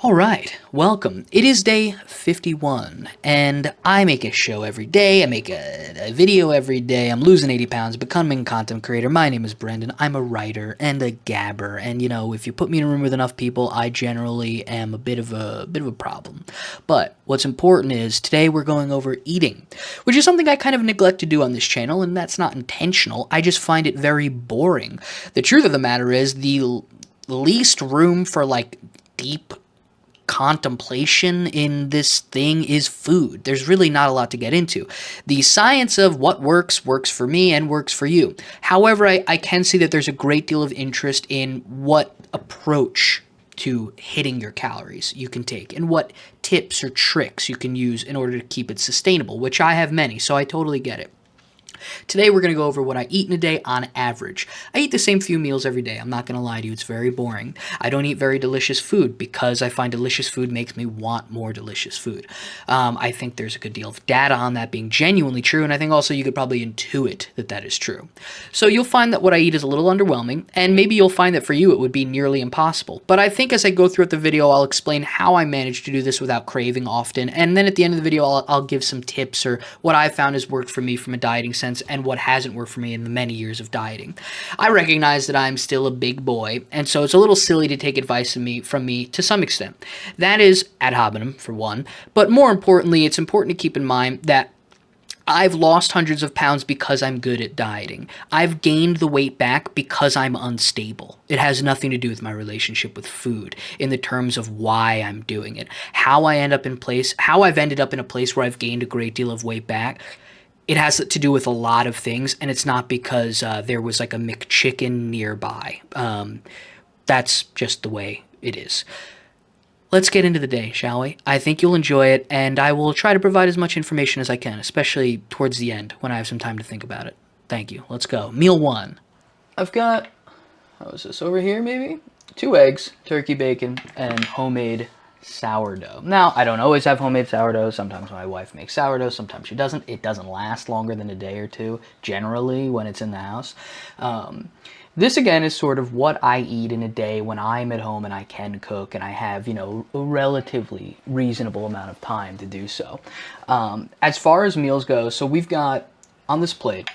All right, welcome. It is day 51, and I make a show every day. I make a video every day. I'm losing 80 pounds, becoming a content creator. My name is Brendan. I'm a writer and a gabber, and if you put me in a room with enough people, I generally am a bit of a problem. But what's important is today we're going over eating, which is something I kind of neglect to do on this channel, and that's not intentional. I just find it very boring. The truth of the matter is the least room for deep contemplation in this thing is food. There's really not a lot to get into. The science of what works for me and works for you. However, I can see that there's a great deal of interest in what approach to hitting your calories you can take and what tips or tricks you can use in order to keep it sustainable, which I have many, so I totally get it. Today we're going to go over what I eat in a day on average. I eat the same few meals every day. I'm not going to lie to you, it's very boring. I don't eat very delicious food because I find delicious food makes me want more delicious food. I think there's a good deal of data on that being genuinely true, and I think also you could probably intuit that that is true. So you'll find that what I eat is a little underwhelming, and maybe you'll find that for you it would be nearly impossible. But I think as I go throughout the video, I'll explain how I manage to do this without craving often, and then at the end of the video, I'll give some tips or what I found has worked for me from a dieting sense and what hasn't worked for me in the many years of dieting. I recognize that I'm still a big boy, and so it's a little silly to take advice from me to some extent. That is ad hominem, for one, but more importantly, it's important to keep in mind that I've lost hundreds of pounds because I'm good at dieting. I've gained the weight back because I'm unstable. It has nothing to do with my relationship with food in the terms of why I'm doing it. How I've ended up in a place where I've gained a great deal of weight back, it has to do with a lot of things, and it's not because there was like a McChicken nearby. That's just the way it is. Let's get into the day, shall we? I think you'll enjoy it, and I will try to provide as much information as I can, especially towards the end when I have some time to think about it. Thank you. Let's go. Meal one. I've got, how is this, over here maybe? 2 eggs, turkey bacon, and homemade sourdough. Now, I don't always have homemade sourdough. Sometimes my wife makes sourdough, sometimes she doesn't. It doesn't last longer than a day or two, generally, when it's in the house. This, again, is sort of what I eat in a day when I'm at home and I can cook and I have, a relatively reasonable amount of time to do so. As far as meals go, so we've got, on this plate,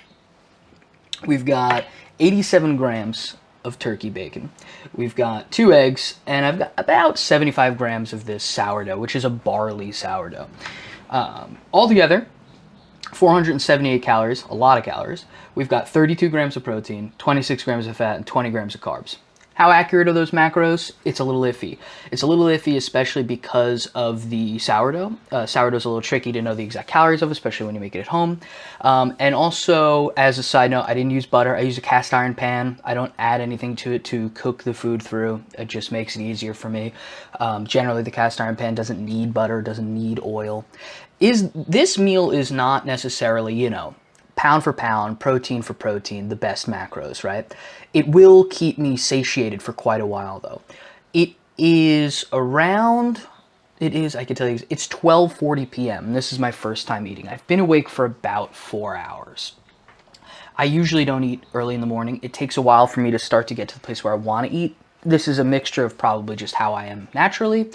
we've got 87 grams of turkey bacon. We've got 2 eggs, and I've got about 75 grams of this sourdough, which is a barley sourdough. Altogether, 478 calories, a lot of calories. We've got 32 grams of protein, 26 grams of fat, and 20 grams of carbs. How accurate are those macros? It's a little iffy. It's a little iffy, especially because of the sourdough. Sourdough's a little tricky to know the exact calories of, especially when you make it at home. And also, as a side note, I didn't use butter. I use a cast iron pan. I don't add anything to it to cook the food through. It just makes it easier for me. Generally, the cast iron pan doesn't need butter, doesn't need oil. This meal is not necessarily, pound for pound, protein for protein, the best macros, right? It will keep me satiated for quite a while, though. I can tell you, it's 12:40 p.m. This is my first time eating. I've been awake for about 4 hours. I usually don't eat early in the morning. It takes a while for me to start to get to the place where I want to eat. This is a mixture of probably just how I am naturally,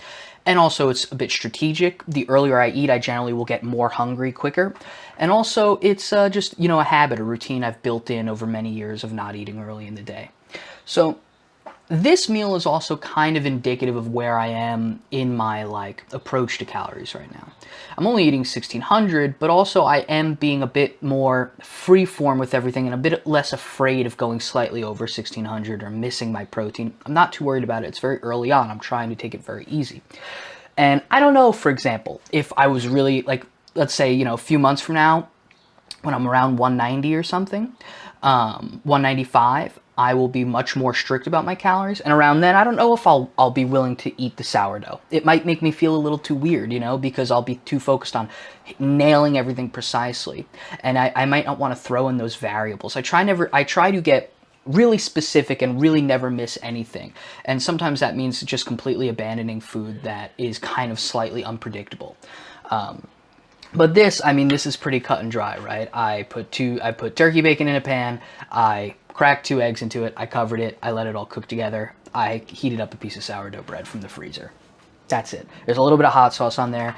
and also it's a bit strategic. The earlier I eat, I generally will get more hungry quicker. And also it's just, a habit, a routine I've built in over many years of not eating early in the day. So this meal is also kind of indicative of where I am in my approach to calories right now. I'm only eating 1600, but also I am being a bit more freeform with everything and a bit less afraid of going slightly over 1600 or missing my protein. I'm not too worried about it. It's very early on. I'm trying to take it very easy. And I don't know, for example, if I was really let's say, a few months from now, when I'm around 190 or something, 195, I will be much more strict about my calories. And around then, I don't know if I'll be willing to eat the sourdough. It might make me feel a little too weird, because I'll be too focused on nailing everything precisely. And I might not want to throw in those variables. I try to get really specific and really never miss anything. And sometimes that means just completely abandoning food that is kind of slightly unpredictable. But this is pretty cut and dry, right? I put turkey bacon in a pan, I cracked 2 eggs into it, I covered it, I let it all cook together, I heated up a piece of sourdough bread from the freezer. That's it. There's a little bit of hot sauce on there.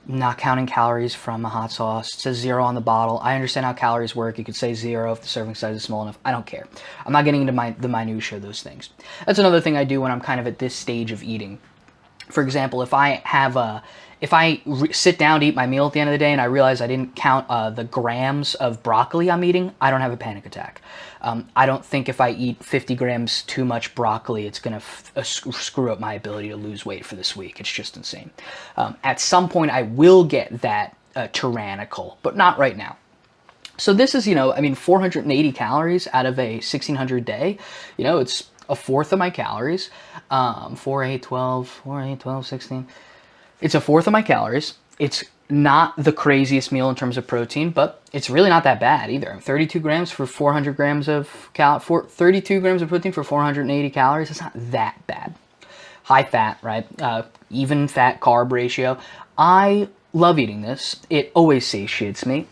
Not counting calories from a hot sauce. It says 0 on the bottle. I understand how calories work. You could say 0 if the serving size is small enough. I don't care. I'm not getting into the minutia of those things. That's another thing I do when I'm kind of at this stage of eating. For example, if I sit down to eat my meal at the end of the day and I realize I didn't count the grams of broccoli I'm eating, I don't have a panic attack. I don't think if I eat 50 grams too much broccoli, it's going to screw up my ability to lose weight for this week. It's just insane. At some point, I will get that tyrannical, but not right now. So this is, 480 calories out of a 1600 day. It's a fourth of my calories. 4, 8, 12, 16. It's a fourth of my calories. It's not the craziest meal in terms of protein, but it's really not that bad either. 32 grams for 400 grams of 32 grams of protein for 480 calories. It's not that bad. High fat, right? Even fat carb ratio. I love eating this. It always satiates me.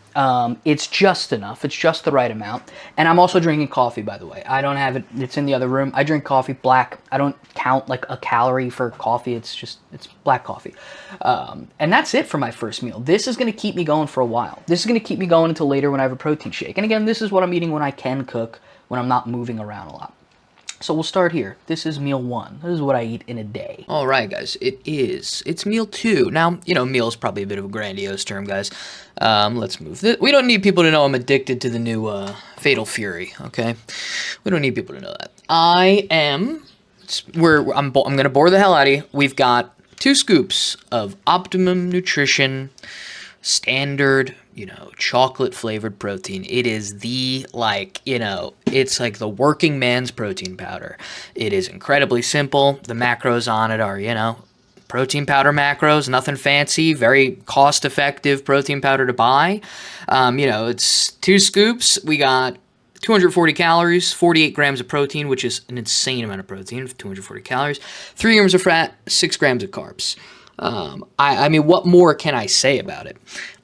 It's just enough. It's just the right amount. And I'm also drinking coffee, by the way. I don't have it. It's in the other room. I drink coffee black. I don't count like a calorie for coffee. It's black coffee. And that's it for my first meal. This is going to keep me going for a while. This is going to keep me going until later when I have a protein shake. And again, this is what I'm eating when I can cook, when I'm not moving around a lot. So we'll start here. This is meal 1. This is what I eat in a day. All right, guys. It's meal 2. Now, meal is probably a bit of a grandiose term, guys. Let's move this. We don't need people to know I'm addicted to the new Fatal Fury, okay? We don't need people to know that. I'm going to bore the hell out of you. We've got 2 scoops of Optimum Nutrition standard, chocolate flavored protein. It is it's like the working man's protein powder. It is incredibly simple. The macros on it are, protein powder macros, nothing fancy, very cost effective protein powder to buy. It's 2 scoops. We got 240 calories, 48 grams of protein, which is an insane amount of protein, 240 calories, 3 grams of fat, 6 grams of carbs. What more can I say about it?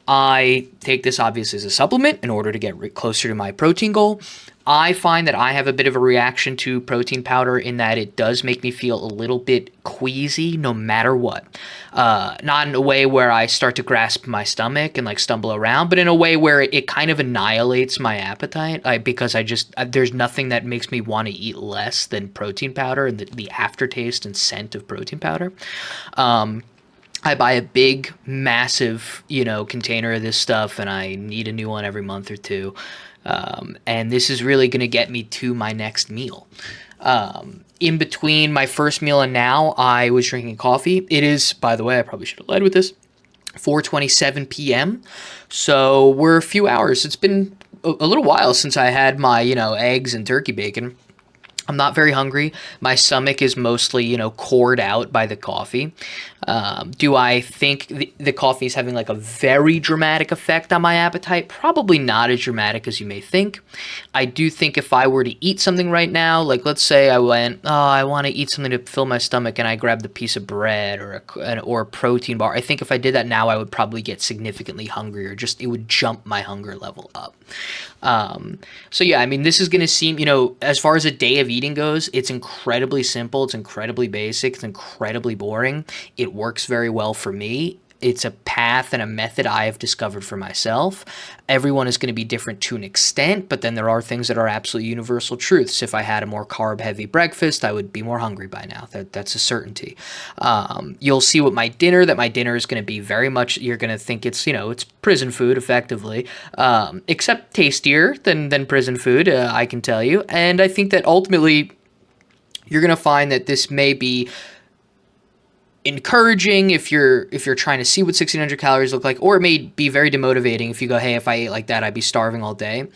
I take this obviously as a supplement in order to get closer to my protein goal. I find that I have a bit of a reaction to protein powder in that it does make me feel a little bit queasy no matter what. Not in a way where I start to grasp my stomach and stumble around, but in a way where it kind of annihilates my appetite because there's nothing that makes me want to eat less than protein powder and the aftertaste and scent of protein powder. I buy a big, massive, container of this stuff, and I need a new one every month or 2. And this is really going to get me to my next meal. In between my first meal and now, I was drinking coffee. It is, by the way, I probably should have led with this, 4:27 p.m. So we're a few hours. It's been a little while since I had my, eggs and turkey bacon. I'm not very hungry. My stomach is mostly, cored out by the coffee. Do I think the coffee is having a very dramatic effect on my appetite? Probably not as dramatic as you may think. I do think if I were to eat something right now, let's say I went, I want to eat something to fill my stomach, and I grabbed a piece of bread or a protein bar. I think if I did that now, I would probably get significantly hungrier. It would jump my hunger level up. This is going to seem, as far as a day of eating goes, it's incredibly simple. It's incredibly basic. It's incredibly boring. It works very well for me. It's a path and a method I have discovered for myself. Everyone is going to be different to an extent, but then there are things that are absolutely universal truths. If I had a more carb-heavy breakfast, I would be more hungry by now. That's a certainty. You'll see what my dinner is going to be very much, you're going to think it's prison food, effectively, except tastier than prison food, I can tell you. And I think that ultimately, you're going to find that this may be encouraging if you're trying to see what 1600 calories look like, or it may be very demotivating if you go, hey, if I ate like that, I'd be starving all day.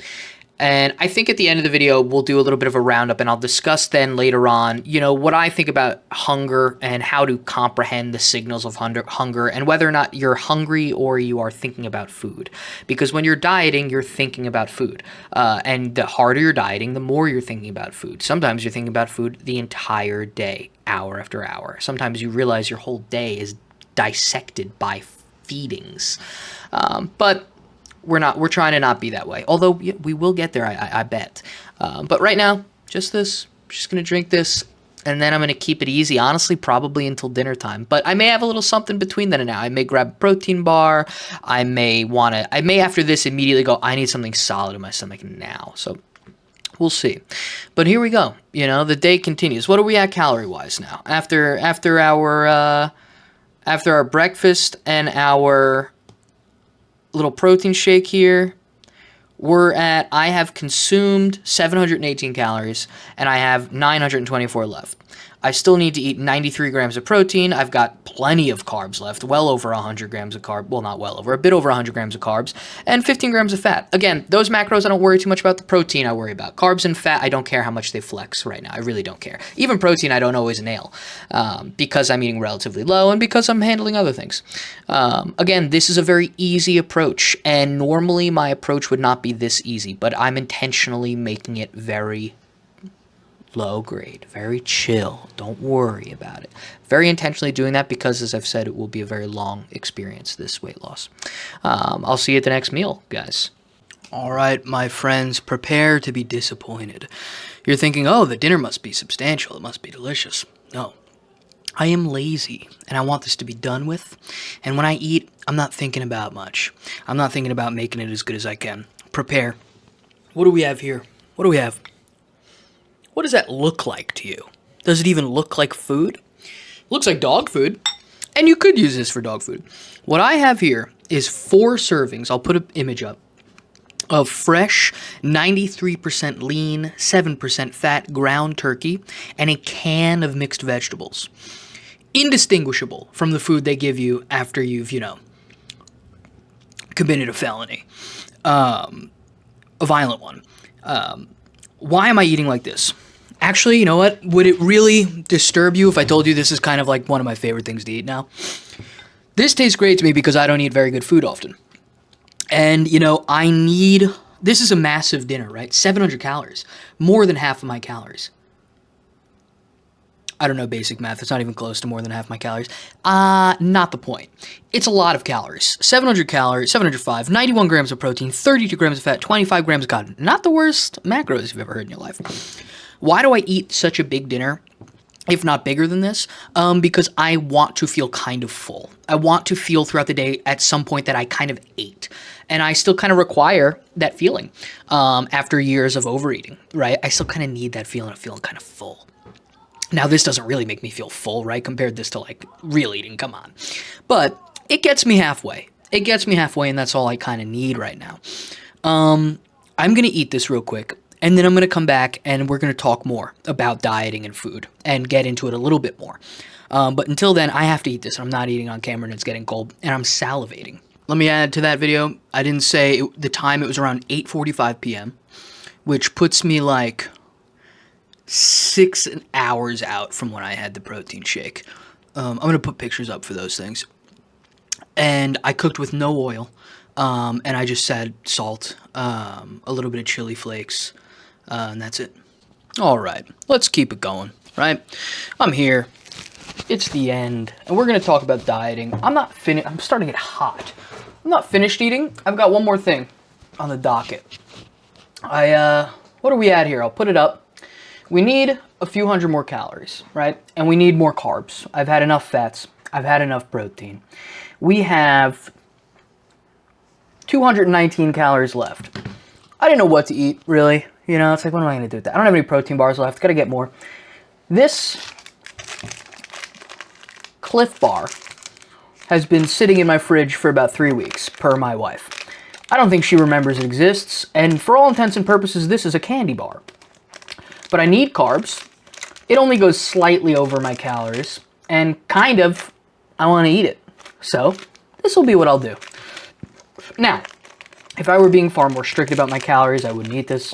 And I think at the end of the video, we'll do a little bit of a roundup, and I'll discuss then later on, what I think about hunger and how to comprehend the signals of hunger and whether or not you're hungry or you are thinking about food. Because when you're dieting, you're thinking about food. And the harder you're dieting, the more you're thinking about food. Sometimes you're thinking about food the entire day, hour after hour. Sometimes you realize your whole day is dissected by feedings. But we're trying to not be that way. Although we will get there, I bet. But right now, just this. I'm just going to drink this. and then I'm going to keep it easy, honestly, probably until dinner time. But I may have a little something between then and now. I may grab a protein bar. I may after this immediately go, I need something solid in my stomach now. So we'll see. But here we go. You know, the day continues. What are we at calorie-wise now? After our breakfast and our little protein shake here, I have consumed 718 calories, and I have 924 left. I still need to eat 93 grams of protein. I've got plenty of carbs left, well over 100 grams of carb. Well, not well over, a bit over 100 grams of carbs, and 15 grams of fat. Again, those macros, I don't worry too much about. The protein I worry about. Carbs and fat, I don't care how much they flex right now. I really don't care. Even protein, I don't always nail, because I'm eating relatively low and because I'm handling other things. Again, this is a very easy approach, and normally my approach would not be this easy, but I'm intentionally making it very low grade, very chill. Don't worry about it. Very intentionally doing that because, as I've said, it will be a very long experience, this weight loss. I'll see you at the next meal, guys. All right, my friends, prepare to be disappointed. You're thinking, oh, the dinner must be substantial. It must be delicious. No. I am lazy, and I want this to be done with. And when I eat, I'm not thinking about much. I'm not thinking about making it as good as I can. Prepare. What do we have here? What do we have? What does that look like to you? Does it even look like food? Looks like dog food. And you could use this for dog food. What I have here is 4 servings. I'll put an image up. Of fresh, 93% lean, 7% fat ground turkey, and a can of mixed vegetables. Indistinguishable from the food they give you after you've, committed a felony. A violent one. Why am I eating like this? Actually, you know what? Would it really disturb you if I told you this is kind of like one of my favorite things to eat now? This tastes great to me because I don't eat very good food often. And, this is a massive dinner, right? 700 calories. More than half of my calories. I don't know basic math. It's not even close to more than half my calories. Not the point. It's a lot of calories. 700 calories, 705, 91 grams of protein, 32 grams of fat, 25 grams of cotton. Not the worst macros you've ever heard in your life. Why do I eat such a big dinner, if not bigger than this? Because I want to feel kind of full. I want to feel throughout the day at some point that I kind of ate. And I still kind of require that feeling after years of overeating, right? I still kind of need that feeling of feeling kind of full. Now, this doesn't really make me feel full, right? Compared this to, real eating, come on. But it gets me halfway. It gets me halfway, and that's all I kind of need right now. I'm going to eat this real quick, and then I'm going to come back, and we're going to talk more about dieting and food and get into it a little bit more. But until then, I have to eat this. I'm not eating on camera, and it's getting cold, and I'm salivating. Let me add to that video, I didn't say the time. It was around 8:45 p.m., which puts me 6 hours out from when I had the protein shake. I'm going to put pictures up for those things. And I cooked with no oil, and I just said salt, a little bit of chili flakes, and that's it. All right, let's keep it going, right? I'm here. It's the end, and we're going to talk about dieting. I'm starting to get hot. I'm not finished eating. I've got one more thing on the docket. What are we at here? I'll put it up. We need a few hundred more calories, right? And we need more carbs. I've had enough fats. I've had enough protein. We have 219 calories left. I didn't know what to eat, really. It's like, what am I going to do with that? I don't have any protein bars left. Got to get more. This Cliff Bar has been sitting in my fridge for about 3 weeks, per my wife. I don't think she remembers it exists, and for all intents and purposes, this is a candy bar. But I need carbs. It only goes slightly over my calories, and I want to eat it. So, this will be what I'll do. Now, if I were being far more strict about my calories, I wouldn't eat this.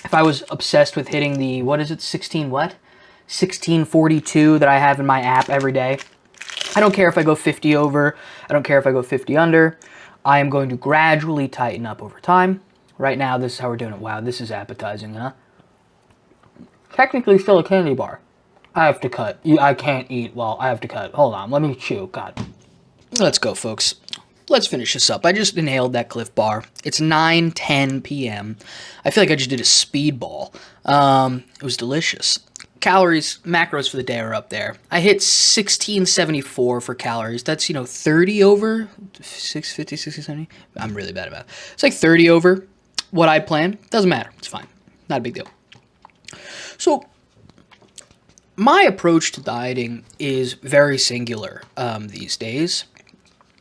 If I was obsessed with hitting the, 1642 that I have in my app every day, I don't care if I go 50 over, I don't care if I go 50 under. I am going to gradually tighten up over time. Right now, this is how we're doing it. Wow, this is appetizing, huh? Technically still a candy bar. I have to cut. I can't eat. Well, I have to cut. Hold on, let me chew. God. Let's go, folks. Let's finish this up. I just inhaled that Cliff Bar. It's 9:10 p.m. I feel like I just did a speedball. It was delicious. calories, macros for the day are up there. I hit 1674 for calories. That's, 30 over 650, 60, 70. I'm really bad about it. It's like 30 over what I planned. Doesn't matter. It's fine. Not a big deal. So my approach to dieting is very singular these days.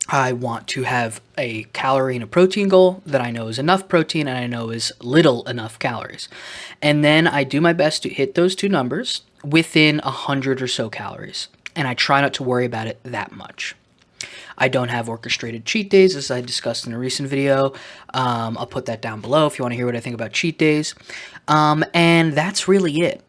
I want to have a calorie and a protein goal that I know is enough protein and I know is little enough calories. And then I do my best to hit those two numbers within 100 or so calories. And I try not to worry about it that much. I don't have orchestrated cheat days, as I discussed in a recent video. I'll put that down below if you want to hear what I think about cheat days. And that's really it.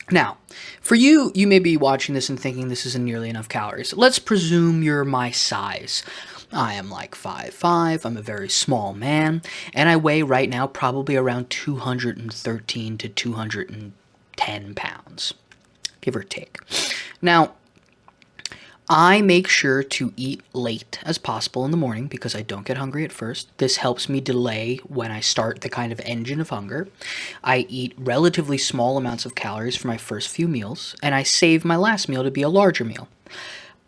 Now, for you, you may be watching this and thinking this isn't nearly enough calories. Let's presume you're my size. I am like 5'5", I'm a very small man, and I weigh right now probably around 213 to 210 pounds, give or take. Now, I make sure to eat late as possible in the morning because I don't get hungry at first. This helps me delay when I start the kind of engine of hunger. I eat relatively small amounts of calories for my first few meals, and I save my last meal to be a larger meal.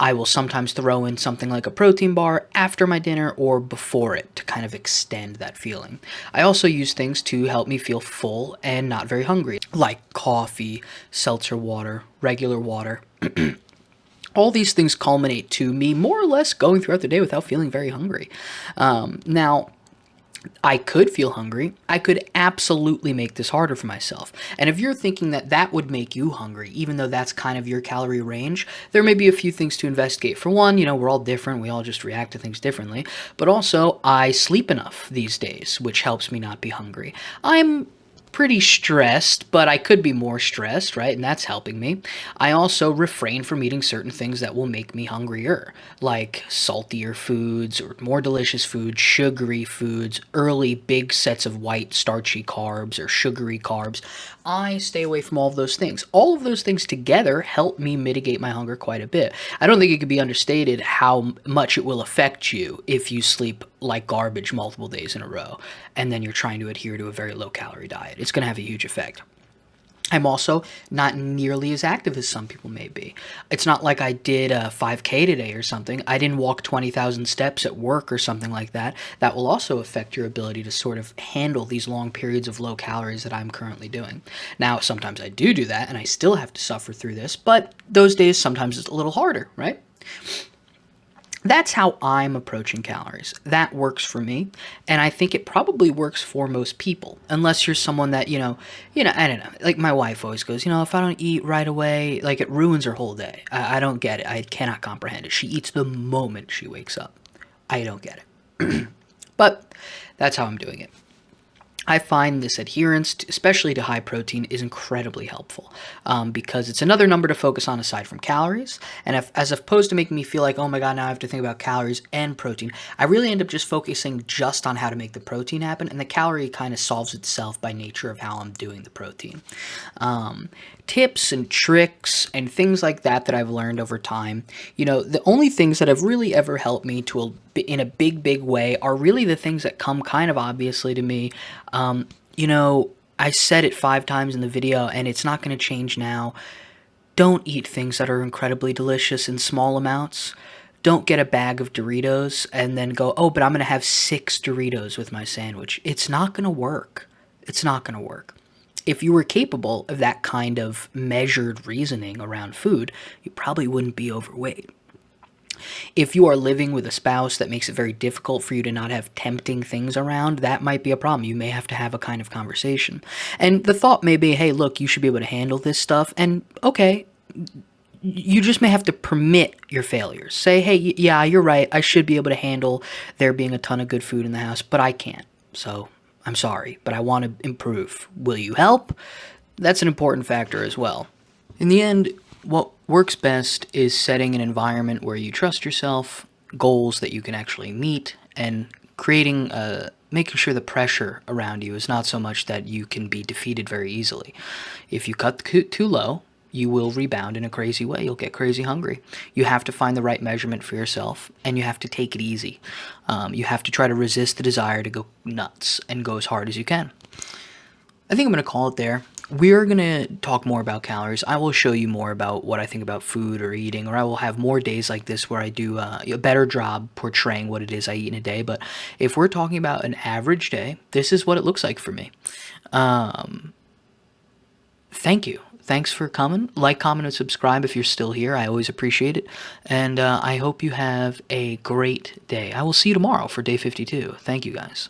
I will sometimes throw in something like a protein bar after my dinner or before it to kind of extend that feeling. I also use things to help me feel full and not very hungry, like coffee, seltzer water, regular water. All these things culminate to me more or less going throughout the day without feeling very hungry. Now, I could feel hungry. I could absolutely make this harder for myself. And if you're thinking that that would make you hungry, even though that's kind of your calorie range, there may be a few things to investigate. For one, we're all different. We all just react to things differently. But also, I sleep enough these days, which helps me not be hungry. I'm pretty stressed, but I could be more stressed, right? And that's helping me. I also refrain from eating certain things that will make me hungrier, like saltier foods or more delicious foods, sugary foods, early big sets of white starchy carbs or sugary carbs. I stay away from all of those things. All of those things together help me mitigate my hunger quite a bit. I don't think it could be understated how much it will affect you if you sleep like garbage multiple days in a row, and then you're trying to adhere to a very low-calorie diet. It's going to have a huge effect. I'm also not nearly as active as some people may be. It's not like I did a 5K today or something. I didn't walk 20,000 steps at work or something like that. That will also affect your ability to sort of handle these long periods of low calories that I'm currently doing. Now, sometimes I do that, and I still have to suffer through this, but those days sometimes it's a little harder, right? That's how I'm approaching calories. That works for me, and I think it probably works for most people, unless you're someone that, I don't know, like my wife always goes, if I don't eat right away, like it ruins her whole day. I don't get it. I cannot comprehend it. She eats the moment she wakes up. I don't get it. But that's how I'm doing it. I find this adherence, especially to high protein, is incredibly helpful because it's another number to focus on aside from calories. And as opposed to making me feel like, oh my God, now I have to think about calories and protein, I really end up just focusing just on how to make the protein happen. And the calorie kind of solves itself by nature of how I'm doing the protein. Tips and tricks and things like that I've learned over time, the only things that have really ever helped me in a big way are really the things that come kind of obviously to me. I said it 5 times in the video and it's not going to change now. Don't eat things that are incredibly delicious in small amounts. Don't get a bag of Doritos and then go, oh, but I'm going to have 6 Doritos with my sandwich. It's not going to work. It's not going to work. If you were capable of that kind of measured reasoning around food, you probably wouldn't be overweight. If you are living with a spouse that makes it very difficult for you to not have tempting things around, that might be a problem. You may have to have a kind of conversation. And the thought may be, hey, look, you should be able to handle this stuff. And okay, you just may have to permit your failures. Say, hey, yeah, you're right. I should be able to handle there being a ton of good food in the house, but I can't. So I'm sorry, but I want to improve. Will you help? That's an important factor as well. In the end, what works best is setting an environment where you trust yourself, goals that you can actually meet, and making sure the pressure around you is not so much that you can be defeated very easily. If you cut too low, you will rebound in a crazy way. You'll get crazy hungry. You have to find the right measurement for yourself, and you have to take it easy. You have to try to resist the desire to go nuts and go as hard as you can. I think I'm going to call it there. we're going to talk more about calories. I will show you more about what I think about food or eating, or I will have more days like this where I do a better job portraying what it is I eat in a day. But if we're talking about an average day, this is what it looks like for me. Thank you. Thanks for coming. Like, comment, and subscribe if you're still here. I always appreciate it. And I hope you have a great day. I will see you tomorrow for day 52. Thank you, guys.